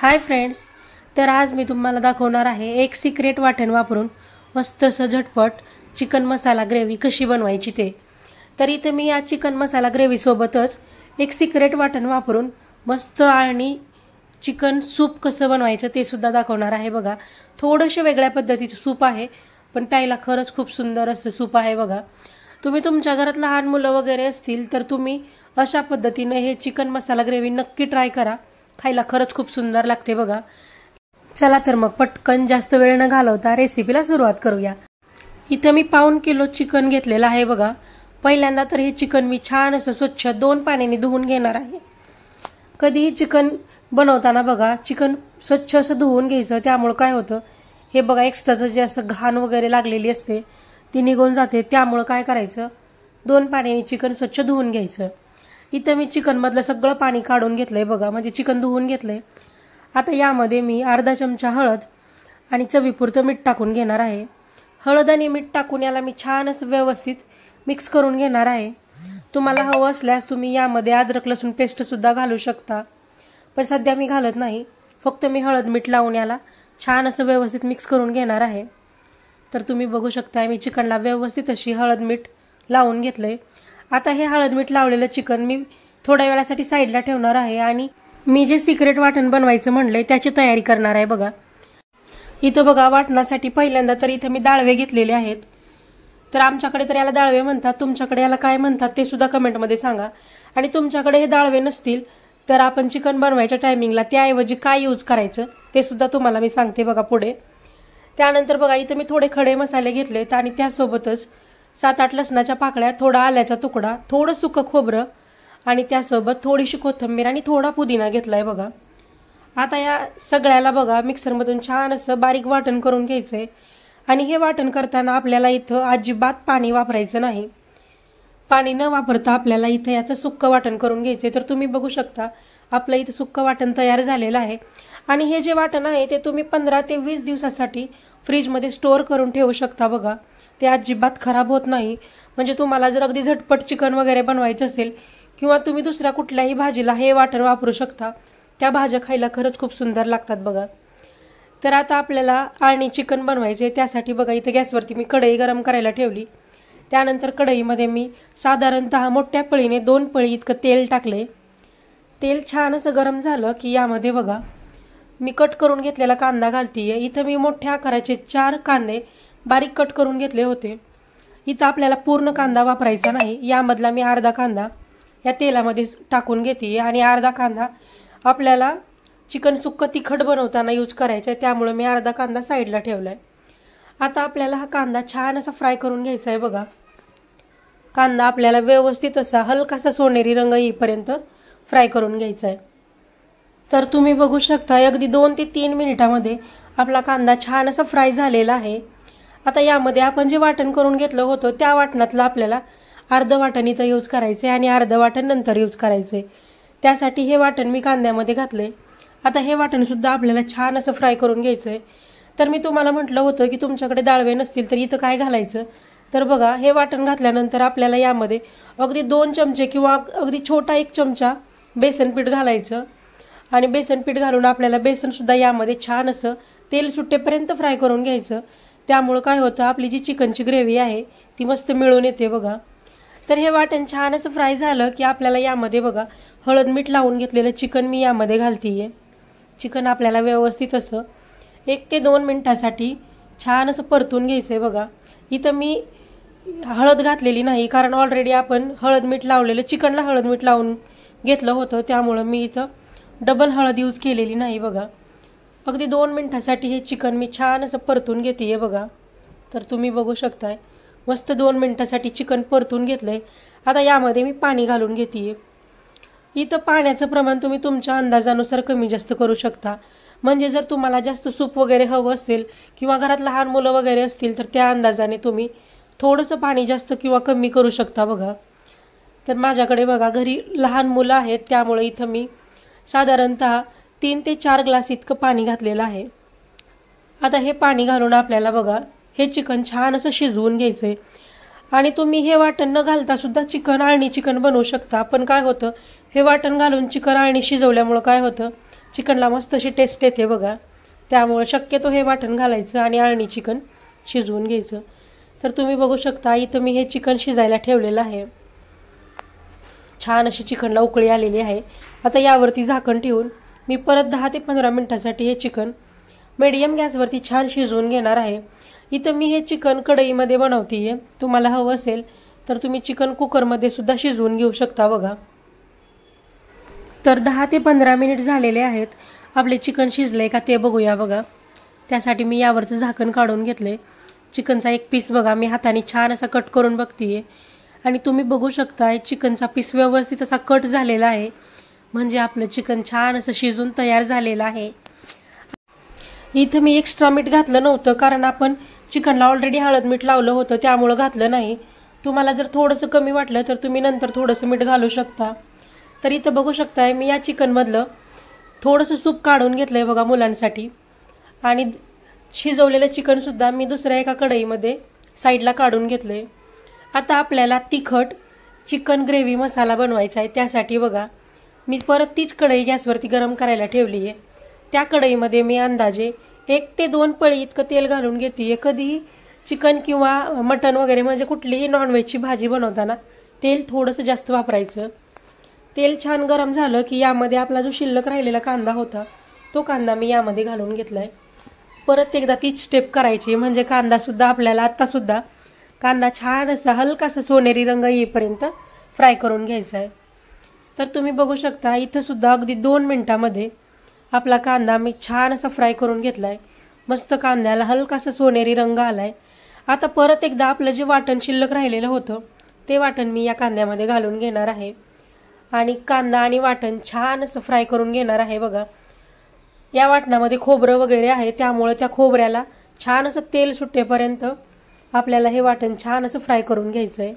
Hi friends, तर आज मी तुम्हाला दाखवणार आहे एक सिक्रेट वाटण वापरून मस्त असं झटपट चिकन मसाला ग्रेव्ही कशी बनवायची ते। तर इथे मी या चिकन मसाला ग्रेव्ही सोबतच एक सिक्रेट वाटण वापरून मस्त आणि चिकन सूप कसं बनवायचं ते सुद्धा दाखवणार आहे। बघा, थोडंसं वेगळ्या पद्धतीचं सूप आहे, पण प्यायला खरंच खूप सुंदर असं सूप आहे। बघा, तुम्ही तुमच्या घरात लहान मुलं वगैरे असतील तर तुम्ही अशा पद्धतीने हे चिकन मसाला ग्रेव्ही नक्की ट्राय करा, खायला खरंच खूप सुंदर लागते। बघा, चला तर मग पटकन जास्त वेळ न घालवता रेसिपीला सुरुवात करूया। इथे मी 1.5 किलो चिकन घेतलेलं आहे। बघा, पहिल्यांदा तर हे चिकन मी छान असं स्वच्छ 2 पाण्याने धुवून घेणार आहे। कधीही चिकन बनवताना बघा चिकन स्वच्छ असं धुवून घ्यायचं, त्यामुळे काय होतं हे बघा एक्स्ट्राचं जे असं घाण वगैरे लागलेली असते ती निघून जाते। त्यामुळे काय करायचं 2 पाण्याने चिकन स्वच्छ धुवून घ्यायचं। इथे मी चिकन मधलं सगळं पाणी काढून घेतलंय बघा, म्हणजे चिकन धुवून घेतलंय। आता यामध्ये मी अर्धा चमचा हळद आणि चवीपुरतं मीठ टाकून घेणार आहे। हळद आणि मीठ टाकून याला मी छान असं व्यवस्थित मिक्स करून घेणार आहे। तुम्हाला हवं असल्यास तुम्ही यामध्ये अद्रक लसूण पेस्ट सुद्धा घालू शकता, पण सध्या मी घालत नाही, फक्त मी हळद मीठ लावून याला छान असं व्यवस्थित मिक्स करून घेणार आहे। तर तुम्ही बघू शकता मी चिकनला व्यवस्थित अशी हळद मीठ लावून घेतलंय। आता हे हळद मीठ लावलेलं चिकन मी थोड्या वेळासाठी साईडला ठेवणार आहे आणि मी जे सिक्रेट वाटण बनवायचं म्हणलंय त्याची तयारी करणार आहे। बघा, इथं बघा वाटणासाठी पहिल्यांदा तर इथं मी दाळवे घेतलेले आहेत। तर आमच्याकडे तर याला दाळवे म्हणतात, तुमच्याकडे याला काय म्हणतात ते सुद्धा कमेंटमध्ये सांगा। आणि तुमच्याकडे हे दाळवे नसतील तर आपण चिकन बनवायच्या टायमिंगला त्याऐवजी काय यूज करायचं ते सुद्धा तुम्हाला मी सांगते बघा पुढे। त्यानंतर बघा इथं मी थोडे खडे मसाले घेतलेत आणि त्यासोबतच 7-8 लसणाच्या पाकळ्या, थोडा आल्याचा तुकडा, थोडं सुकं खोबरं आणि त्यासोबत थोडीशी कोथिंबीर आणि थोडा पुदिना घेतलाय। बघा, आता या सगळ्याला बघा मिक्सरमधून छान असं बारीक वाटण करून घ्यायचंय। आणि हे वाटण करताना आपल्याला इथं अजिबात पाणी वापरायचं नाही। पाणी न वापरता आपल्याला इथं याचं सुक्कं वाटण करून घ्यायचंय। तर तुम्ही बघू शकता आपलं इथं सुक्कं वाटण तयार झालेलं आहे। आणि हे जे वाटण आहे ते तुम्ही 15 ते 20 दिवसासाठी फ्रीजमध्ये स्टोअर करून ठेवू शकता। बघा, ते अजिबात खराब होत नाही। म्हणजे तुम्हाला जर अगदी झटपट चिकन वगैरे बनवायचं असेल किंवा तुम्ही दुसऱ्या कुठल्याही भाजीला हे वाटण वापरू शकता, त्या भाज्या खायला खरंच खूप सुंदर लागतात। बघा, तर आता आपल्याला आळणी चिकन बनवायचे, त्यासाठी बघा इथे गॅसवरती मी कढई गरम करायला ठेवली। त्यानंतर कढईमध्ये मी साधारणतः मोठ्या पळीने 2 पळी इतकं तेल टाकले। तेल छान असं गरम झालं की यामध्ये बघा मी कट करून घेतलेला कांदा घालतीये। इथं मी मोठ्या आकाराचे 4 कांदे बारीक कट करून घेतले होते। इथं आपल्याला पूर्ण कांदा वापरायचा नाही, यामधला मी अर्धा कांदा या तेलामध्ये टाकून घेते आणि अर्धा कांदा आपल्याला चिकन सुक्कं तिखट बनवताना यूज करायचं आहे, त्यामुळे मी अर्धा कांदा साईडला ठेवलाय। आता आपल्याला हा कांदा छान असा फ्राय करून घ्यायचा आहे। बघा, कांदा आपल्याला व्यवस्थित असा हलकासा सोनेरी रंग येईपर्यंत फ्राय करून घ्यायचा आहे। तर तुम्ही बघू शकता अगदी 2 ते 3 मिनिटांमध्ये आपला कांदा छान असा फ्राय झालेला आहे। आता यामध्ये आपण जे वाटण करून घेतलं होतं त्या वाटणातलं आपल्याला अर्ध वाटण इथं यूज करायचे आणि अर्ध वाटण नंतर यूज करायचे। त्यासाठी हे वाटण मी कांद्यामध्ये घातले। आता हे वाटण सुद्धा आपल्याला छान असं फ्राय करून घ्यायचंय। तर मी तुम्हाला म्हटलं होतं की तुमच्याकडे दाळवे नसतील तर इथं काय घालायचं, तर बघा हे वाटण घातल्यानंतर आपल्याला यामध्ये अगदी 2 चमचे किंवा अगदी छोटा 1 चमचा बेसन पीठ घालायचं। आणि बेसन पीठ घालून आपल्याला बेसन सुद्धा यामध्ये छान असं तेल सुटेपर्यंत फ्राय करून घ्यायचं। त्यामुळे काय होतं आपली जी चिकनची ग्रेव्ही आहे ती मस्त मिळून येते। बघा, तर हे वाटण छान असं फ्राय झालं की आपल्याला यामध्ये बघा हळद मीठ लावून घेतलेलं चिकन मी यामध्ये घालतीये। चिकन आपल्याला व्यवस्थित असं 1 ते 2 मिनिटासाठी छान असं परतून घ्यायचंय। बघा, इथं मी हळद घातलेली नाही, कारण ऑलरेडी आपण हळद मीठ लावलेलं चिकनला हळद मीठ लावून घेतलं होतं, त्यामुळे मी इथं डबल हळद यूज केलेली नाही। बघा, अगदी 2 मिनिटासाठी हे चिकन मी छान असं परतून घेतेय। बघा, तर तुम्ही बघू शकताय मस्त 2 मिनिटासाठी चिकन परतून घेतलंय। आता यामध्ये मी पाणी घालून घेतेय। इथं पाण्याचं प्रमाण तुम्ही तुमच्या अंदाजानुसार कमी जास्त करू शकता। म्हणजे जर तुम्हाला जास्त सूप वगैरे हवं असेल किंवा घरात लहान मुलं वगैरे असतील तर त्या अंदाजाने तुम्ही थोडंसं पाणी जास्त किंवा कमी करू शकता। बघा, तर माझ्याकडे बघा घरी लहान मुलं आहेत, त्यामुळे इथं मी साधारणतः 3 ते 4 ग्लास इतकं पाणी घातलेलं आहे। आता हे पाणी घालून आपल्याला बघा हे चिकन छान असं शिजवून घ्यायचंय। आणि तुम्ही हे वाटण न घालता सुद्धा चिकन आळणी चिकन बनवू शकता, पण काय होतं हे वाटण घालून चिकन आळणी शिजवल्यामुळे काय होतं चिकनला मस्त अशी टेस्ट येते बघा. त्यामुळे शक्यतो हे वाटण घालायचं आणि अळणी चिकन शिजवून घ्यायचं. तर तुम्ही बघू शकता इथं मी हे चिकन शिजायला ठेवलेलं आहे. छान अशी चिकनला उकळी आलेली आहे. आता यावरती झाकण ठेवून मी परत 10 ते 15 मिनिटांसाठी हे चिकन मीडियम गॅसवरती छान शिजवून घेणार आहे. इथं मी हे चिकन कढईमध्ये बनवते. तुम्हाला हवं असेल तर तुम्ही चिकन कुकरमध्ये सुद्धा शिजवून घेऊ शकता बघा. तर 10 ते 15 मिनिट झालेले आहेत. आपले चिकन शिजले का ते बघूया बघा. त्यासाठी मी यावरचं झाकण काढून घेतले. चिकनचा एक पीस बघा मी हाताने छान असा कट करून बघतीये आणि तुम्ही बघू शकता चिकनचा पीस व्यवस्थित असा कट झालेला आहे. म्हणजे आपलं चिकन छान असं शिजून तयार झालेलं आहे. इथं मी एक्स्ट्रा मीठ घातलं नव्हतं कारण आपण चिकनला ऑलरेडी हळद मीठ लावलं होतं त्यामुळे घातलं नाही. तुम्हाला जर थोडंसं कमी वाटलं तर तुम्ही नंतर थोडंसं मीठ घालू शकता. तर इथं बघू शकताय मी या चिकनमधलं थोडंसं सूप काढून घेतलंय बघा मुलांसाठी आणि शिजवलेलं चिकनसुद्धा मी दुसऱ्या एका कढईमध्ये साईडला काढून घेतलंय. आता आपल्याला तिखट चिकन ग्रेव्ही मसाला बनवायचा आहे. त्यासाठी बघा मी परत तीच कढई गॅसवरती गरम करायला ठेवली आहे. त्या कढईमध्ये मी अंदाजे 1 ते 2 पळी इतकं तेल घालून घेते. कधीही चिकन किंवा मटण वगैरे म्हणजे कुठलीही नॉनव्हेजची भाजी बनवताना तेल थोडंसं जास्त वापरायचं. तेल छान गरम झालं की यामध्ये आपला जो शिल्लक राहिलेला कांदा होता तो कांदा मी यामध्ये घालून घेतलाय. परत एकदा तीच स्टेप करायची म्हणजे कांदासुद्धा आपल्याला आत्तासुद्धा कांदा छान असा हलकासा सोनेरी रंग येईपर्यंत फ्राय करून घ्यायचा आहे. तर तुम्ही बघू शकता इथं सुद्धा अगदी 2 मिनिटांमध्ये आपला कांदा मी छान असा फ्राय करून घेतलाय. मस्त कांद्याला हलकासा सोनेरी रंग आलाय. आता परत एकदा आपलं जे वाटण शिल्लक राहिलेलं होतं ते वाटण मी या कांद्यामध्ये घालून घेणार आहे आणि कांदा आणि वाटण छान असं फ्राय करून घेणार आहे बघा. या वाटणामध्ये खोबरं वगैरे आहे त्यामुळे त्या खोबऱ्याला छान असं तेल सुटेपर्यंत आपल्याला हे वाटण छान असं फ्राय करून घ्यायचंय.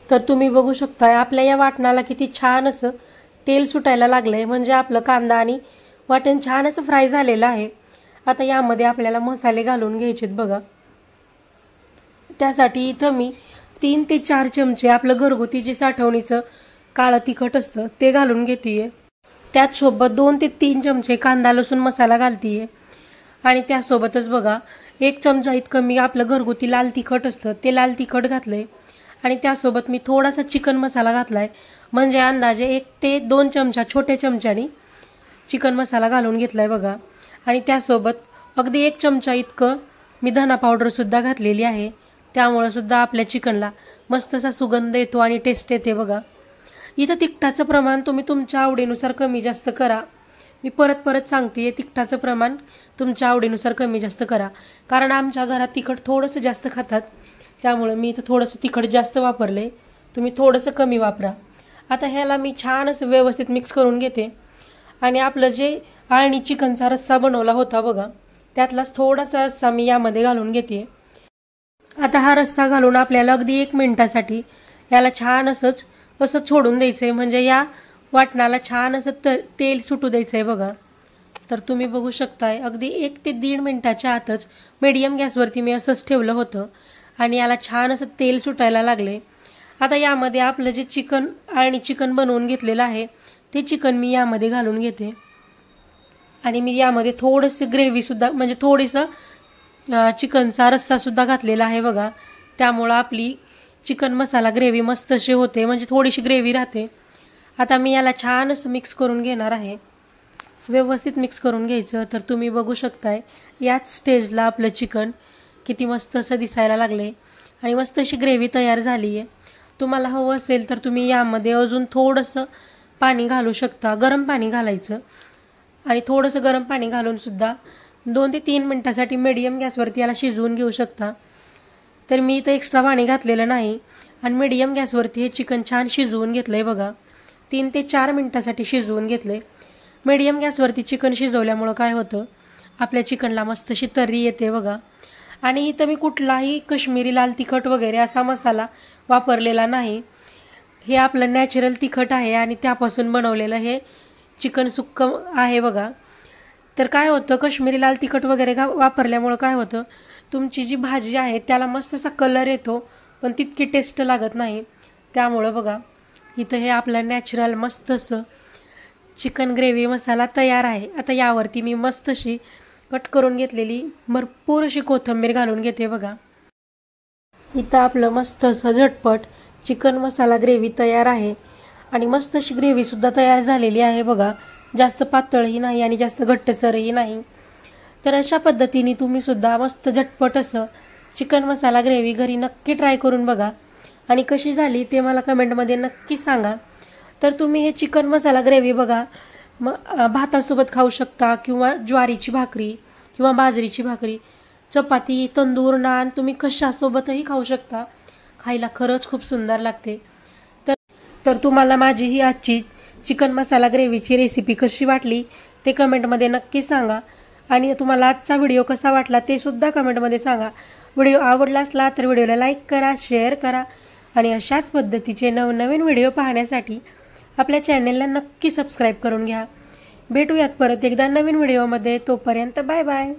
तर तुम्ही बघू शकता आपल्या या वाटणाला किती छान असं तेल सुटायला लागलंय म्हणजे आपलं कांदा आणि वाटण छान असं फ्राय झालेलं आहे. आता यामध्ये आपल्याला मसाले घालून घ्यायचेत बघा. त्यासाठी इथं मी 3 ते 4 चमचे आपलं घरगुती जे साठवणीचं काळं तिखट असतं ते घालून घेतेय. त्याचसोबत 2 ते 3 चमचे कांदा लसूण मसाला घालतीये आणि त्यासोबतच बघा 1 चमचा इतकं मी आपलं घरगुती लाल तिखट असतं ते लाल तिखट घातलंय आणि त्यासोबत मी थोडासा चिकन मसाला घातलाय. म्हणजे अंदाजे 1 ते 2 चमचा छोट्या चमच्यानी चिकन मसाला घालून घेतलाय बघा. आणि त्यासोबत अगदी 1 चमचा इतकं मी धना पावडर सुद्धा घातलेली आहे. त्यामुळे सुद्धा आपल्या चिकनला मस्त असा सुगंध येतो आणि टेस्ट येते बघा. इथं तिखटाचं प्रमाण तुम्ही तुमच्या आवडीनुसार कमी जास्त करा. मी परत सांगते तिखटाचं प्रमाण तुमच्या आवडीनुसार कमी जास्त करा कारण आमच्या घरात तिखट थोडंसं जास्त खातात त्यामुळे मी इथं थोडंसं तिखट जास्त वापरले. तुम्ही थोडंसं कमी वापरा. आता ह्याला मी छान असं व्यवस्थित मिक्स करून घेते आणि आपलं जे अळणी चिकनचा रस्सा बनवला होता बघा त्यातलाच थोडासा रस्सा मी यामध्ये घालून घेते. आता हा रस्सा घालून आपल्याला अगदी 1 मिनिटासाठी याला छान असंच सोडून द्यायचंय म्हणजे या वाटणाला छान असं तेल सुटू द्यायचंय बघा. तर तुम्ही बघू शकताय अगदी 1 ते 1.5 मिनिटाच्या आतच मीडियम गॅसवरती मी असंच ठेवलं होतं आणि याला छान असं तेल सुटायला लागले. आता यामध्ये आपलं जे चिकन आणि चिकन बनवून घेतलेलं आहे ते चिकन मी यामध्ये घालून घेते आणि मी यामध्ये थोडंसं ग्रेव्ही सुद्धा म्हणजे थोडंसं चिकनचा रस्सा सुद्धा घातलेला आहे बघा. त्यामुळं आपली चिकन मसाला ग्रेव्ही मस्त अशी होते म्हणजे थोडीशी ग्रेव्ही राहते. आता मी याला छान असं मिक्स करून घेणार आहे. व्यवस्थित मिक्स करून घ्यायचं. तर तुम्ही बघू शकताय याच स्टेजला आपलं चिकन किती मस्त असं दिसायला लागले आणि मस्त अशी ग्रेव्ही तयार झाली आहे. तुम्हाला हवं असेल तर तुम्ही यामध्ये अजून थोडंसं पाणी घालू शकता. गरम पाणी घालायचं आणि थोडंसं गरम पाणी घालून सुद्धा 2 ते 3 मिनिटासाठी मीडियम गॅसवरती याला शिजवून घेऊ शकता. तर मी इथं एक्स्ट्रा पाणी घातलेलं नाही आणि मीडियम गॅसवरती हे चिकन छान शिजवून घेतलंय बघा. 3 ते 4 मिनिटासाठी शिजवून घेतलंय. मीडियम गॅसवरती चिकन शिजवल्यामुळं काय होतं आपल्या चिकनला मस्त अशी तर्री येते बघा. आणि इथं मी कुठलाही कश्मीरी लाल तिखट वगैरे असा मसाला वापरलेला नाही. हे आपलं नॅचरल तिखट आहे आणि त्यापासून बनवलेलं हे चिकन सुक्क आहे बघा. तर काय होतं कश्मीरी लाल तिखट वगैरे वापरल्यामुळं काय होतं तुमची जी भाजी आहे त्याला मस्त असा कलर येतो पण तितकी टेस्ट लागत नाही. त्यामुळं बघा इथं हे आपलं नॅचरल मस्त असं चिकन ग्रेव्ही मसाला तयार आहे। आता यावरती मी मस्त अशी कट करून घेतलेली भरपूर अशी कोथिंबीर घालून घेते बघा। इथं आपलं मस्त असं झटपट चिकन मसाला ग्रेव्ही तयार आहे आणि मस्त अशी ग्रेव्ही सुद्धा तयार झालेली आहे बघा। जास्त पातळही नाही आणि जास्त घट्टसरही नाही। तर अशा पद्धतीने तुम्ही सुद्धा मस्त झटपट असं चिकन मसाला ग्रेव्ही घरी नक्की ट्राय करून बघा आणि कशी झाली ते मला कमेंटमध्ये नक्की सांगा। तर तुम्ही हे चिकन मसाला ग्रेव्ही बघा भातासोबत खाऊ शकता किंवा ज्वारीची भाकरी किंवा बाजरीची भाकरी, चपाती, तंदूर, नान तुम्ही कशासोबतही खाऊ शकता। खायला खरंच खूप सुंदर लागते। तर तुम्हाला माझी ही आजची चिकन मसाला ग्रेव्हीची रेसिपी कशी वाटली ते कमेंटमध्ये नक्की सांगा आणि तुम्हाला आजचा व्हिडिओ कसा वाटला ते सुद्धा कमेंटमध्ये सांगा। व्हिडिओ आवडला असला तर व्हिडिओला लाईक करा, शेअर करा आणि अशाच पद्धतीचे नवनवीन व्हिडिओ पाहण्यासाठी आपल्या चॅनलला नक्की सबस्क्राईब करून घ्या। भेटूयात परत एकदा नवीन व्हिडिओमध्ये, तोपर्यंत बाय बाय।